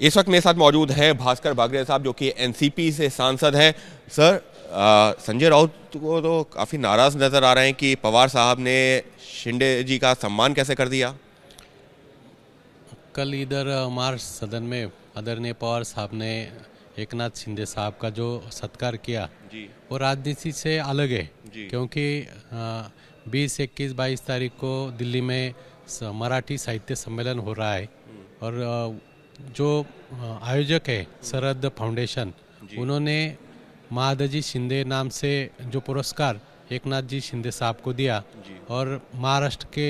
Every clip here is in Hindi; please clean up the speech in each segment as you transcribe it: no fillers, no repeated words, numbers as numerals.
इस वक्त मेरे साथ मौजूद हैं भास्कर भागरे साहब, जो कि एनसीपी से सांसद हैं। सर, संजय राउत को तो काफ़ी नाराज़ नज़र आ रहे हैं कि पवार साहब ने शिंदे जी का सम्मान कैसे कर दिया। कल इधर महाराष्ट्र सदन में आदरणीय पवार साहब ने एकनाथ शिंदे साहब का जो सत्कार किया जी वो राजनीति से अलग है। जी। क्योंकि 20, 21, 22 तारीख को दिल्ली में मराठी साहित्य सम्मेलन हो रहा है और जो आयोजक है सरहद फाउंडेशन, उन्होंने महादजी शिंदे नाम से जो पुरस्कार एकनाथ जी शिंदे साहब को दिया और महाराष्ट्र के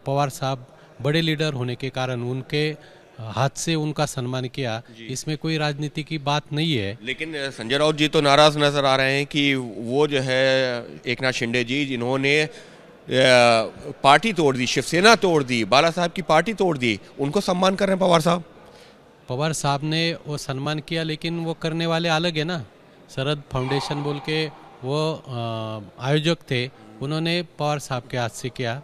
पवार साहब बड़े लीडर होने के कारण उनके हाथ से उनका सम्मान किया। इसमें कोई राजनीति की बात नहीं है। लेकिन संजय राउत जी तो नाराज़ नज़र आ रहे हैं कि वो जो है एकनाथ शिंदे जी, जिन्होंने पार्टी तोड़ दी, शिवसेना तोड़ दी, बाला साहब की पार्टी तोड़ दी, उनको सम्मान कर रहे हैं पवार साहब। पवार साहब ने वो सम्मान किया, लेकिन वो करने वाले अलग है ना। सरहद फाउंडेशन बोल के वो आयोजक थे, उन्होंने पवार साहब के हाथ से किया।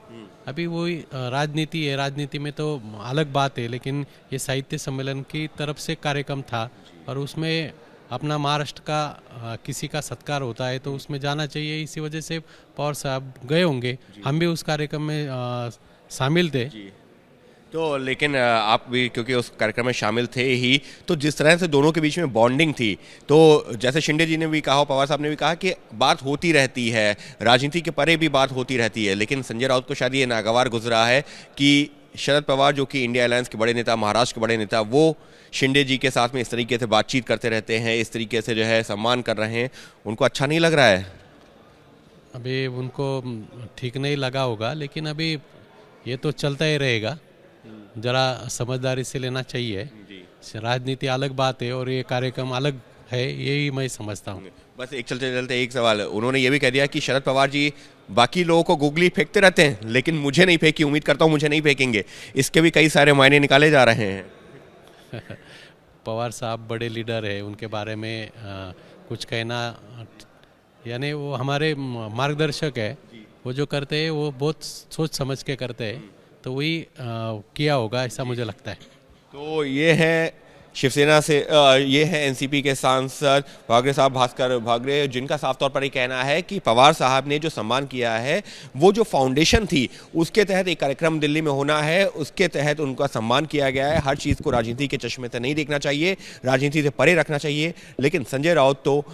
अभी वही राजनीति है, राजनीति में तो अलग बात है, लेकिन ये साहित्य सम्मेलन की तरफ से कार्यक्रम था और उसमें अपना महाराष्ट्र का किसी का सत्कार होता है तो उसमें जाना चाहिए। इसी वजह से पवार साहब गए होंगे, हम भी उस कार्यक्रम में शामिल थे। तो लेकिन आप भी क्योंकि उस कार्यक्रम में शामिल थे ही, तो जिस तरह से दोनों के बीच में बॉन्डिंग थी, तो जैसे शिंदे जी ने भी कहा, पवार साहब ने भी कहा कि बात होती रहती है, राजनीति के परे भी बात होती रहती है। लेकिन संजय राउत को शायद ये नागवार गुजरा है कि शरद पवार, जो कि इंडिया अलायंस के बड़े नेता, महाराष्ट्र के बड़े नेता, वो शिंदे जी के साथ में इस तरीके से बातचीत करते रहते हैं, इस तरीके से जो है सम्मान कर रहे हैं। उनको अच्छा नहीं लग रहा है। अभी उनको ठीक नहीं लगा होगा, लेकिन अभी ये तो चलता ही रहेगा। जरा समझदारी से लेना चाहिए। राजनीति अलग बात है और ये कार्यक्रम अलग है, यही मैं समझता हूँ। बस एक चलते चलते एक सवाल, उन्होंने ये भी कह दिया कि शरद पवार जी बाकी लोगों को गुगली फेंकते रहते हैं, लेकिन मुझे नहीं फेंकी, उम्मीद करता हूँ मुझे नहीं फेंकेंगे। इसके भी कई सारे मायने निकाले जा रहे हैं। पवार साहब बड़े लीडर है, उनके बारे में कुछ कहना, यानी वो हमारे मार्गदर्शक है। वो जो करते हैं वो बहुत सोच समझ के करते हैं, तो वही किया होगा, ऐसा मुझे लगता है। तो ये है शिवसेना से ये है एनसीपी के सांसद भागरे साहब, भास्कर भागरे, जिनका साफ तौर पर ये कहना है कि पवार साहब ने जो सम्मान किया है वो जो फाउंडेशन थी उसके तहत एक कार्यक्रम दिल्ली में होना है, उसके तहत उनका सम्मान किया गया है। हर चीज़ को राजनीति के चश्मे से नहीं देखना चाहिए, राजनीति से परे रखना चाहिए। लेकिन संजय राउत तो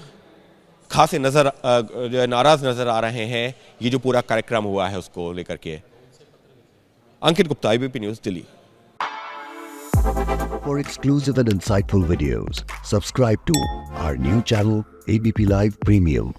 खासे नाराज नजर आ रहे हैं ये जो पूरा कार्यक्रम हुआ है उसको लेकर के। Ankit Gupta, ABP News, Delhi. For exclusive and insightful videos, subscribe to our new channel ABP Live Premium.